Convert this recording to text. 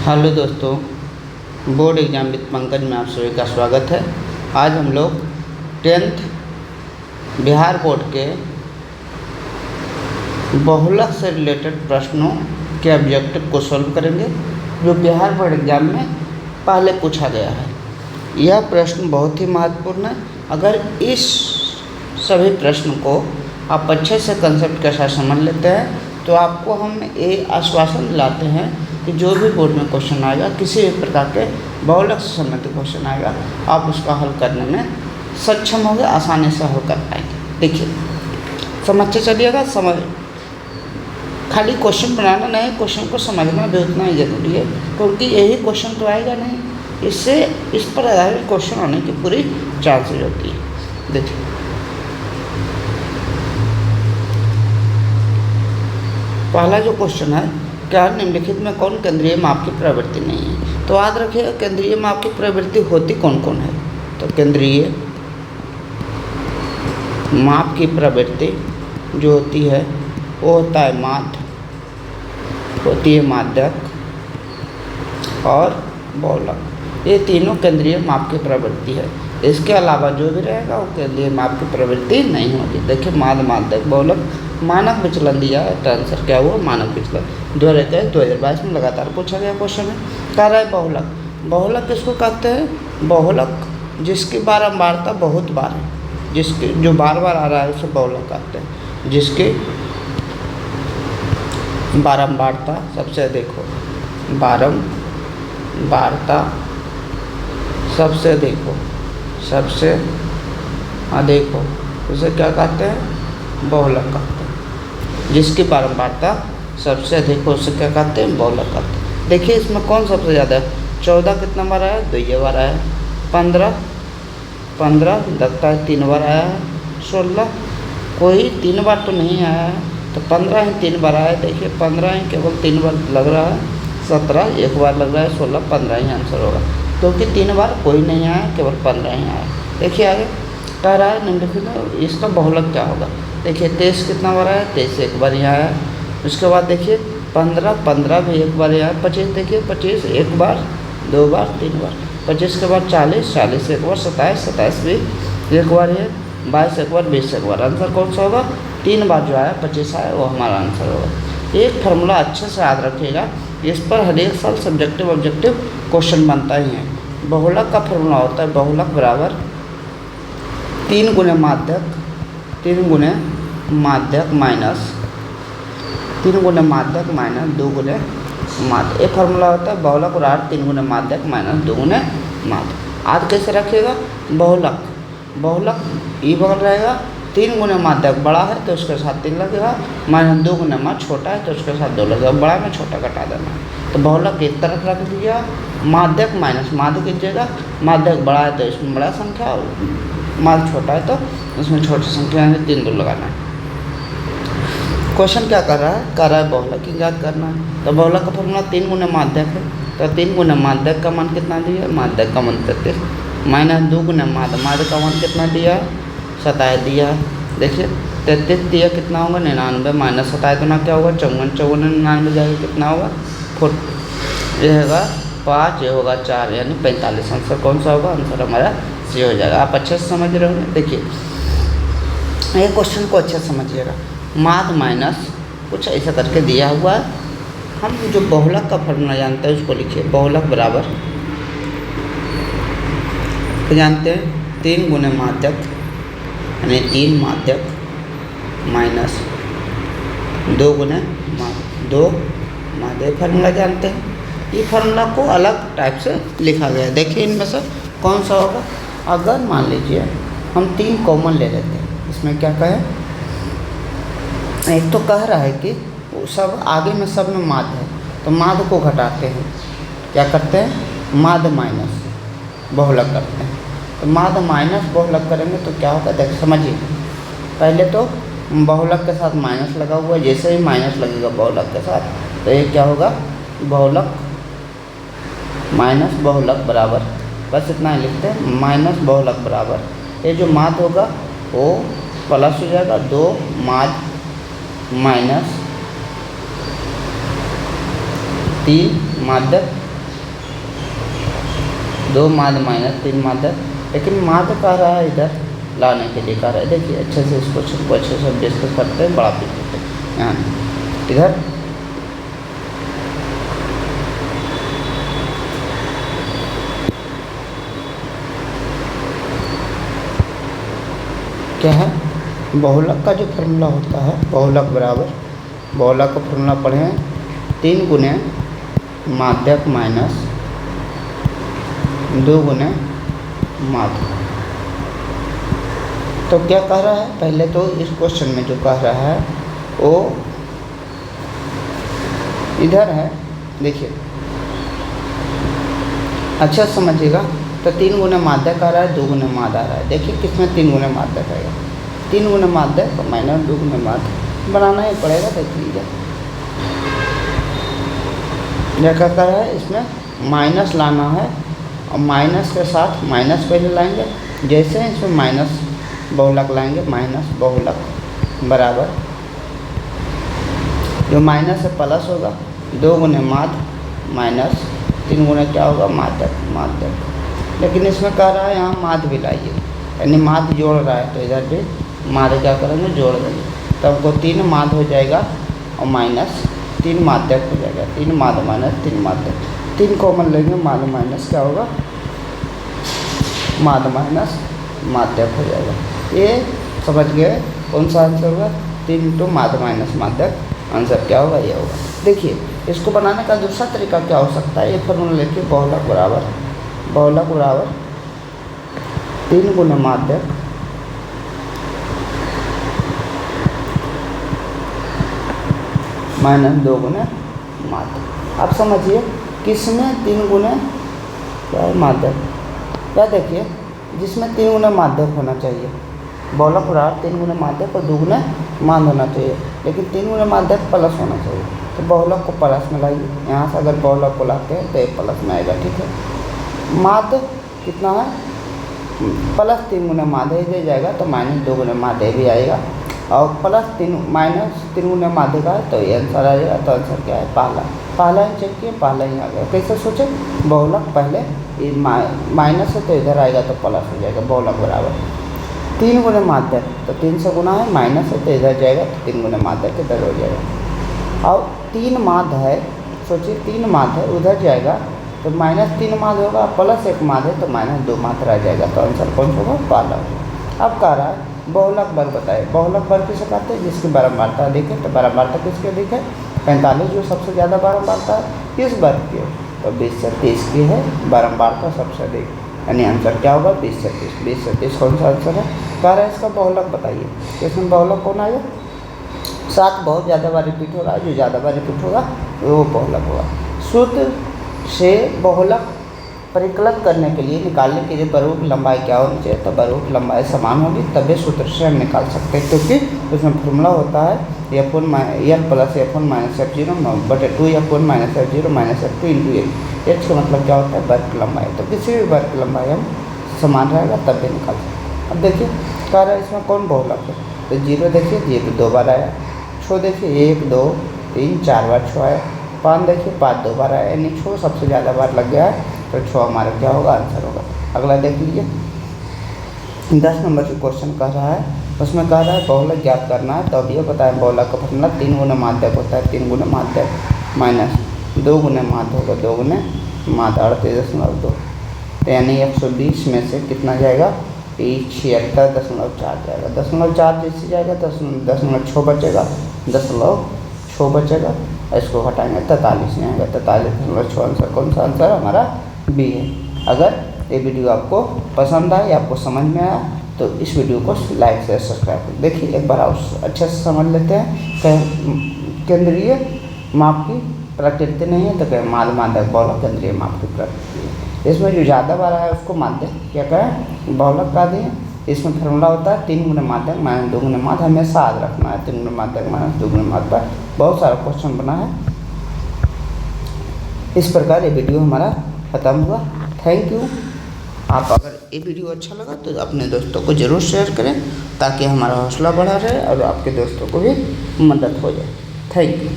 Hello दोस्तों, board exam with Pankaj में आप सभी का स्वागत है। आज हम लोग 10th बिहार बोर्ड के बहुलक से रिलेटेड प्रश्नों के ऑब्जेक्टिव को सॉल्व करेंगे, जो बिहार बोर्ड एग्जाम में पहले पूछा गया है। यह प्रश्न बहुत ही महत्वपूर्ण है। अगर इस सभी प्रश्न को आप अच्छे से कंसेप्ट के साथ समझ लेते हैं तो आपको हम ये आश्वासन दिलाते हैं कि जो भी बोर्ड में क्वेश्चन आएगा, किसी भी प्रकार के बहुलक से संबंधित क्वेश्चन आएगा, आप उसका हल करने में सक्षम होंगे, आसानी से हल कर पाएंगे। देखिए, समझते चलिएगा। खाली क्वेश्चन बनाना नहीं, क्वेश्चन को समझना भी उतना ही जरूरी है, क्योंकि यही क्वेश्चन तो आएगा नहीं, इससे इस पर आधारित क्वेश्चन होने की पूरी चांसेज होती है। देखिए, पहला जो क्वेश्चन है, क्या निम्नलिखित में कौन केंद्रीय माप की प्रवृत्ति नहीं है? तो याद रखिएगा, केंद्रीय माप की प्रवृत्ति होती कौन कौन है। तो केंद्रीय माप की प्रवृत्ति जो होती है वो होता है माध्य, होती है माध्यक और बहुलक। ये तीनों केंद्रीय माप की प्रवृत्ति है। इसके अलावा जो भी रहेगा वो केंद्रीय माप की प्रवृत्ति नहीं होगी। देखिए, माध्य, माध्यक, बहुलक, मानक विचलन दिया है। तो आंसर क्या हुआ? मानक विचलन। 2022 में लगातार पूछा गया क्वेश्चन है। कह रहा है बहुलक। बहुलक किसको कहते हैं? बहुलक जिसकी बारंबारता बहुत बार है, जिसकी जो बार बार आ रहा है उसे बहुलक कहते हैं। जिसकी बारंबारता सबसे अधिक हो, बारंबारता सबसे अधिक हो, सबसे अधिक हो, उसे क्या कहते हैं? बहुलक कहते हैं। जिसकी बारंबारता सबसे अधिक हो उसे क्या कहते हैं? बहुलक कहते हैं। देखिए, इसमें कौन सबसे ज़्यादा है? 14 कितना बार आया? 2 बार आया। 15 लगता है 3 बार आया है। 16 कोई 3 बार तो नहीं आया है, तो 15 ही 3 बार आया। देखिए, 15 ही केवल 3 बार लग रहा है। 17 1 बार लग रहा है। 16 15 ही आंसर होगा, क्योंकि 3 बार कोई नहीं आया, केवल 15 ही आया। देखिए आगे कह रहा है निम्नलिखित में इसका बहुलक क्या होगा। देखिए, 23 कितना बार आया? 23 1 बार यहाँ आया। उसके बाद देखिए 15 भी 1 बार यहाँ। 25 देखिए, 25 1 बार 2 बार 3 बार। 25 के बाद 40 1 बार। 27 भी 1 बार है। 22 1 बार, 20 1 बार। आंसर कौन सा होगा? 3 बार जो आया 25 आया, वो हमारा आंसर होगा। एक फार्मूला अच्छे से याद रखिएगा, इस पर हर एक साल सब्जेक्टिव ऑब्जेक्टिव क्वेश्चन बनता ही है। बहुलक का फार्मूला होता है बहुलक बराबर 3 गुने माध्यक, 3 गुने माध्यक माइनस 3 गुने माध्यक माइनस 2 गुने माध्यक। एक फार्मूला होता है बहुलक बराबर 3 गुने माध्यक माइनस 2 गुने माध्यक। आज कैसे रखिएगा? बहुलक ई बगल रहेगा, 3 गुने माध्यक बड़ा है तो उसके साथ 3 लगेगा, माइनस 2 गुने माध्यक छोटा है तो उसके साथ 2 लगेगा। बड़ा में छोटा घटा देना। तो बहुलक एक तरफ रख दीजिएगा, माध्यक माइनस माध्य कीजिएगा। माध्यक बड़ा है तो इसमें बड़ा संख्या, और माध्य छोटा है तो उसमें छोटी संख्या है, 3 2 लगाना है। क्वेश्चन क्या कर रहा है? कर रहा है बहुलक की ज्ञात करना है। तो बहुलक का फॉर्मूला 3 गुने माध्यक है, तो 3 गुने माध्यक का मान कितना दिया? माध्यक का मान 33 माइनस 2 गुने माध्य का मान कितना दिया? 27 दिया। देखिए, 33 दिया कितना होगा? 99 माइनस 27 गुना क्या होगा? 54 99 जाएगा, कितना होगा? 4 ये होगा 5, ये होगा 4, यानी 45। आंसर कौन सा होगा? आंसर हमारा सी हो जाएगा। आप अच्छे से समझ रहे होंगे। देखिए, ये क्वेश्चन को अच्छे से समझिएगा। माध्य माइनस कुछ ऐसा करके दिया हुआ है। हम जो बहुलक का फॉर्मूला जानते हैं उसको लिखिए। बहुलक बराबर तो जानते हैं 3 गुने माध्यक, यानी 3 माध्यक माइनस 2 गुने माध्यक, 2 माध्यक। फार्मूला जानते हैं। ये फार्मूला को अलग टाइप से लिखा गया है। देखिए, इनमें से कौन सा होगा? अगर मान लीजिए हम 3 कॉमन ले लेते हैं, इसमें क्या कहें? एक तो कह रहा है कि सब आगे में सब में माध्य है, तो माध्य को घटाते हैं। क्या करते हैं? माध्य माइनस बहुलक करते हैं। तो माध्य माइनस बहुलक करेंगे तो क्या होगा? देखिए, समझिए। पहले तो बहुलक के साथ माइनस लगा हुआ है, जैसे ही माइनस लगेगा बहुलक के साथ तो ये क्या होगा? बहुलक माइनस बहुलक बराबर, बस इतना ही लिखते हैं, माइनस बहुलक बराबर ये जो माध्य होगा वो प्लस हो जाएगा 2 माध्य माइनस 3 माध्यक 2 माद माइनस 3 माध्यक, लेकिन माद कह रहा है इधर लाने के लिए कह रहा है। देखिए अच्छे से इस क्वेश्चन को अच्छे से हम डिस्कस करते हैं, बड़ा पीछे यहाँ इधर क्या है, बहुलक का जो फॉर्मूला होता है, बहुलक बराबर, बहुलक का फॉर्मूला पढ़े हैं 3 गुने माध्यक माइनस 2 गुने माध्यक। तो क्या कह रहा है, पहले तो इस क्वेश्चन में जो कह रहा है वो इधर है, देखिए अच्छा समझिएगा। तो 3 गुने माध्यक आ रहा है, 2 गुने माद आ रहा है। देखिए किसमें 3 गुने माध्यक आएगा, 3 गुने माध्यक माइनस 2 गुने माद बनाना ही पड़ेगा। देख लीजिए यह क्या कर रहा है, इसमें माइनस लाना है और माइनस के साथ माइनस पहले लाएंगे, जैसे ही इसमें माइनस बहुलक लाएंगे, माइनस बहुलक बराबर जो माइनस है प्लस होगा, 2 गुने माद माइनस 3 गुने क्या होगा माध्यक, माध्यक। लेकिन इसमें कह रहा है यहाँ माद भी लाइए, यानी माद जोड़ रहा है, तो इधर भी माद क्या करेंगे, जोड़ देंगे। तो हमको 3 माद हो जाएगा और माइनस 3 माध्यक हो जाएगा, 3 माद माइनस 3 माध्यक, 3 कॉमन लेंगे, माद माइनस क्या होगा, माद माइनस माध्यक हो जाएगा। ये समझ गए कौन सा आंसर होगा, 3 इंटू माद माइनस माध्यक, आंसर क्या होगा, ये होगा। देखिए इसको बनाने का दूसरा तरीका क्या हो सकता है, ये फॉर्मूला लेके बहुलक बराबर, बहुलक बराबर 3 गुने माध्यक माइनस 2 गुने माध्यक। आप समझिए किसमें 3 गुने क्या है माध्यक, क्या देखिए जिसमें 3 गुने माध्यक होना चाहिए, बहुलक बराबर 3 गुने माध्यक और 2 गुने माद होना चाहिए, लेकिन 3 गुने माध्यक प्लस होना चाहिए। तो बहुलक को प्लस में लाइए, यहाँ से अगर बहुलक को लाते हैं तो एक प्लस में आएगा, ठीक है। माद कितना है, प्लस 3 गुने माद दे जाएगा तो माइनस 2 गुने माद भी आएगा, और प्लस 3 माइनस 3 गुने माद का है, तो ये आंसर आ जाएगा। तो आंसर क्या है, पहला ही चेक किए, पहला ही आ गया। कैसे सोचे, बहुलक पहले माइनस है तो इधर आएगा तो प्लस हो जाएगा, बहुलक बराबर 3 गुने माध्यक, तो 3 से गुना है, माइनस है तो इधर जाएगा तो 3 गुने माध्यक इधर हो जाएगा। और 3 माद है, सोचिए 3 माद है, उधर जाएगा तो माइनस 3 माद होगा, प्लस 1 माद है तो माइनस 2 माद रह जाएगा। तो आंसर कौन सा होगा, पहला होगा। अब कह रहा है बहुलक वर्ग बताए, बहुलक वर्ग किसे कहते हैं, जिसकी बारंबारता दिखे। तो बारंबारता किसके दिखे, 45 जो सबसे ज़्यादा बारंबारता है इस वर्ग की, तो 20 से 30 की है बारंबारता सबसे अधिक, यानी आंसर क्या होगा 20 से 30। 20 से 30 कौन सा आंसर है, कह रहा है इसका बहुलक बताइए। इसमें बहुलक कौन आएगा, 7 बहुत ज़्यादा बार रिपीट हो रहा है, जो ज़्यादा बार रिपीट होगा वो बहुलक होगा। सूत्र से बहुलक परिकलित करने के लिए निकालने के लिए बरूक लंबाई क्या होनी चाहिए, तो बरूक लंबाई समान होगी, तभी सूत्र से हम निकाल सकते हैं, क्योंकि उसमें फॉर्मूला होता है F1 L plus F1 minus F0 बटे 2 F1 minus F0 minus F2 into H का मतलब क्या होता है, वर्ग की लंबाई। तो किसी भी वर्ग की लंबाई हम समान रहेगा तब भी निकाल सकते। अब देखिए कह रहा है इसमें कौन बहुलक है, तो 0 देखिए 0 2 बार आया, 6 देखिए 1 2 3 4 बार 6 आया, 5 देखिए 5 2 बार आया, यानी 6 सबसे ज़्यादा बार लग गया है, तो 6 हमारा क्या होगा, आंसर होगा। अगला देख लीजिए 10 नंबर जो क्वेश्चन कह रहा है, उसमें कह रहा है बहुलक ज्ञात करना है। तो अब ये बताएं बहुलक का फॉर्मूला 3 गुने माध्यक होता है, 3 गुने माध्यक माइनस 2 गुने माद होगा, 2 गुने माद 38.2, तो यानी 120 में से कितना जाएगा, 76.4 जाएगा, 0.4 जैसे जाएगा 10.6 बचेगा, 10.6 बचेगा, इसको हटाएंगे 43 नहीं आएगा, 43.6 आंसर कौन सा आंसर हमारा बी है। अगर ये वीडियो आपको पसंद आए, आपको समझ में आया, तो इस वीडियो को लाइक से सब्सक्राइब करें। देखिए एक बार अच्छे से समझ लेते हैं, केंद्रीय माप की प्रकृति नहीं है, तो कहें माद माध्यक बहुलक केंद्रीय माप की प्रकृति है। इसमें जो ज़्यादा बार है उसको माध्यक क्या कहें, बहुलक कह दें। इसमें फॉर्मूला होता है 3 गुने माध्यक माइनस 2 गुने माद, हमेशा याद रखना है 3 गुने माध्यक माइनस 2 गुने माद पर बहुत सारा क्वेश्चन बना है। इस प्रकार ये वीडियो हमारा ख़त्म हुआ। Thank you. आप अगर ये वीडियो अच्छा लगा तो अपने दोस्तों को ज़रूर शेयर करें, ताकि हमारा हौसला बढ़ा रहे और आपके दोस्तों को भी मदद हो जाए। Thank you.